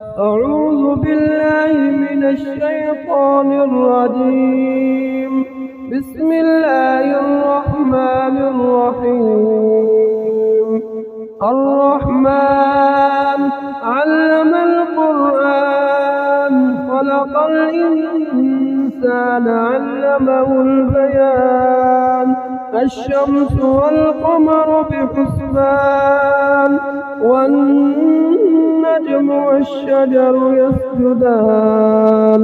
أعوذ بالله من الشيطان الرجيم. بسم الله الرحمن الرحيم. الرحمن علم القرآن خلق الإنسان علمه البيان. الشمس والقمر بحسبان والنجم والشجر يسجدان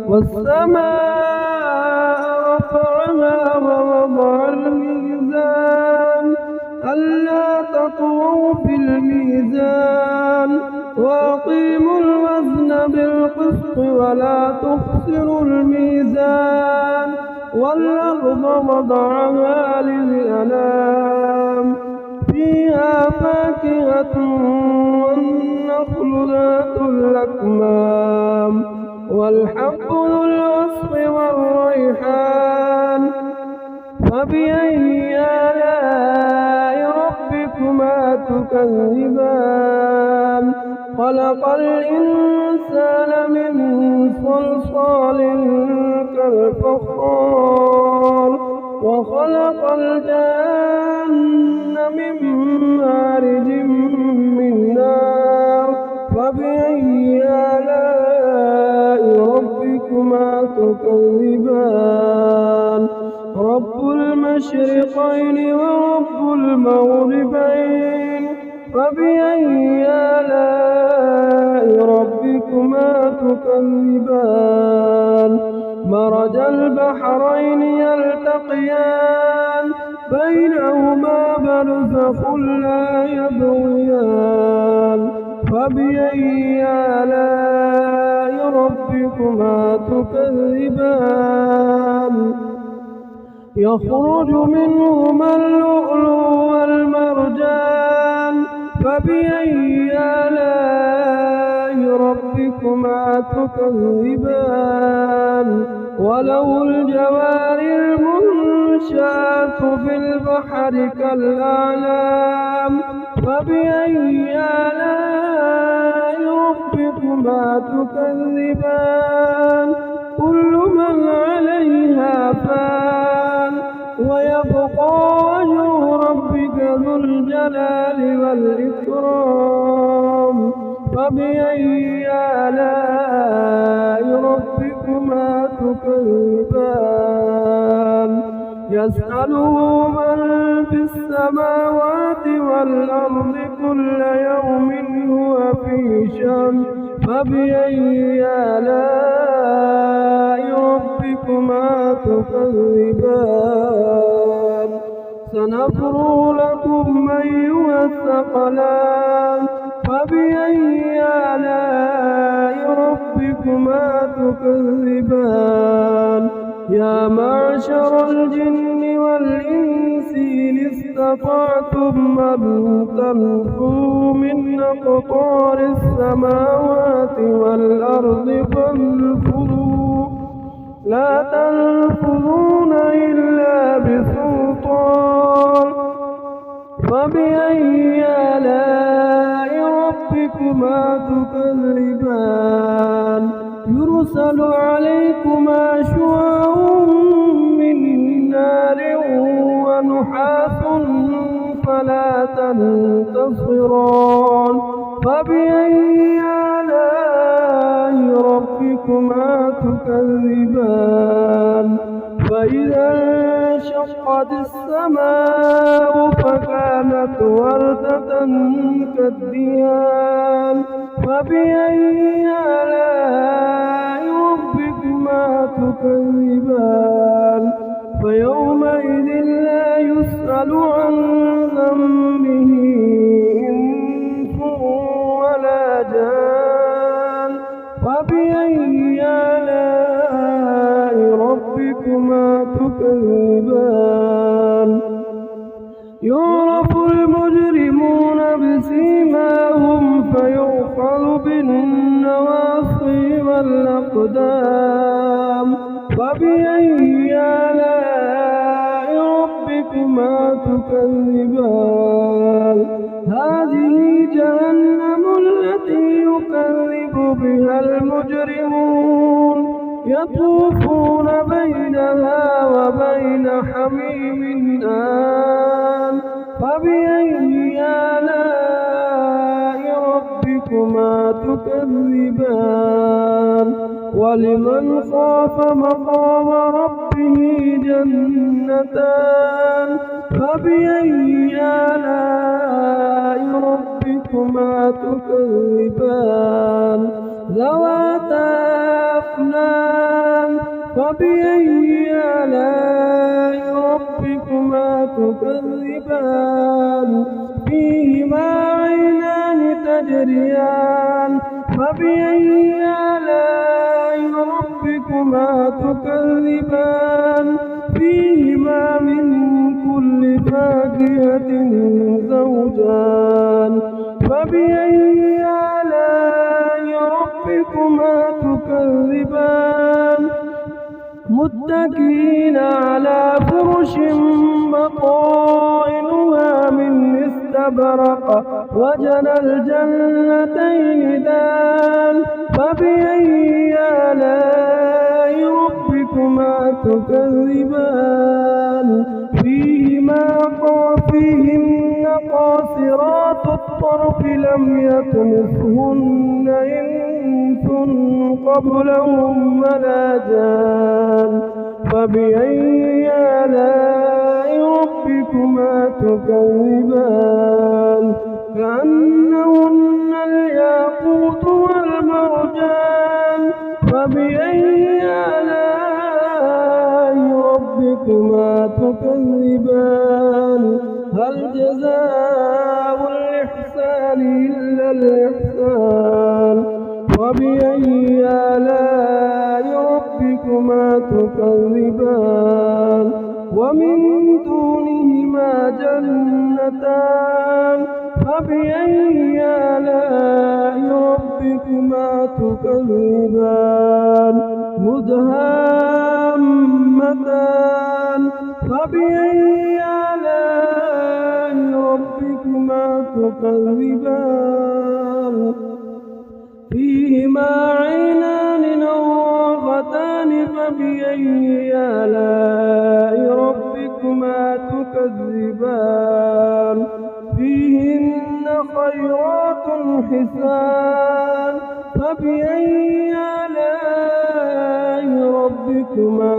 والسماء رفعها ووضع الميزان ألا تطغوا في الميزان وأقيموا الوزن بالقسط ولا تخسروا الميزان والأرض وضعها للأنام فيها فاكهة والنخل ذات الأكمام والحب ذو العصف والريحان فبأي آلاء ربكما تكذبان خلق الإنسان من صلصال كالفخار وخلق الجن من مارج من نار فبأي آلاء ربكما تكذبان رب المشرقين ورب المغربين فبأي آلاء ربكما تكذبان مرج البحرين يلتقيان بينهما برزخ لا يبغيان فبأي آلاء ربكما تكذبان يخرج منهما اللؤلؤ والمرجان فبأي آلاء ربكما تكذبان وله الجوار المنشآت في البحر كالأعلام فبأي آلاء ربكما تكذبان كل من عليها فان ويبقى وجه ربك ذو الجلال والإكرام فبأي آلاء ربكما تكذبان يسأله من في السماوات والأرض كل يوم هو في شأن فبأي آلاء ربكما تكذبان سنفرغ لكم أيها الثقلان فبأي آلاء ربكما تكذبان يا معشر الجن والإنس إن استطعتم أن تنفذوا من أقطار السماوات والأرض فانفذوا لا تنفذون إلا بسلطان فبأي آلاء ربكما تكذبان يرسل عليكما شواظ من نار ونحاس فلا تنتصران فبأي آلاء ربكما تكذبان فإذا انشقت السماء فكانت وردة كالدهان فبأي آلاء ربكما تكذبان فيومئذ لا يسأل عن ذنبه إنس ولا جان فبأي آلاء ربكما تكذبان يعرف المجرمون بسيماهم فيؤخذ بالنواصي والأقدام فبأي آلاء ربكما تكذبان هذه جهنم التي يكذب بها المجرمون يطوفون بينها وبين حميم آن فبأي آلاء ربكما تكذبان ولمن خاف مقام ربه جنتان فبأي آلاء ربكما تكذبان ذواتا أفنان فبأي آلاء ربكما تكذبان فيهما عينان تجريان فبأي آلاء ربكما تكذبان فيهما من كل فاكهة زوجان فبأي آلاء ربكما تكذبان متكئين على فرش بطائنها من استبرق وجنى الجنتين دان فبأي آلاء ربكما تكذبان فيهما قاصرات الطرف لم يطمثهن إنس قبلهم ولا جان فبأي آلاء ربكما تكذبان كأنهن الياقوت والمرجان فبأي آلاء ربكما تكذبان هل جزاء الإحسان إلا الإحسان فبأي آلاء ربكما تكذبان ومن دونهما جنتان فبأي آلاء ربكما تكذبان مدهامتان فبأي آلاء ربكما تكذبان فيهما عينان نضاختان فبأي آلاء ربكما تكذبان فيهن خيرات حسان فبأي آلاء ربكما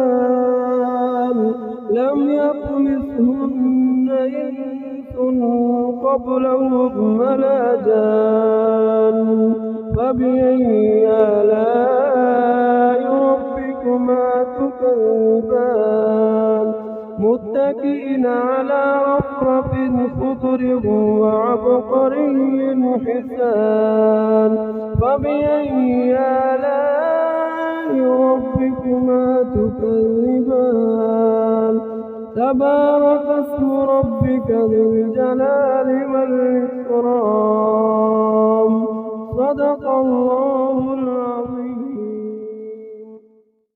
تكذبان لم يطمثهن إنس قبلهم ولا جان فبأي آلاء ربكما تكذبان متكئين على رفرف خضر وعبقري حسان فبأي آلاء ربكما تكذبان تبارك اسم ربك ذي الجلال والإكرام صدق الله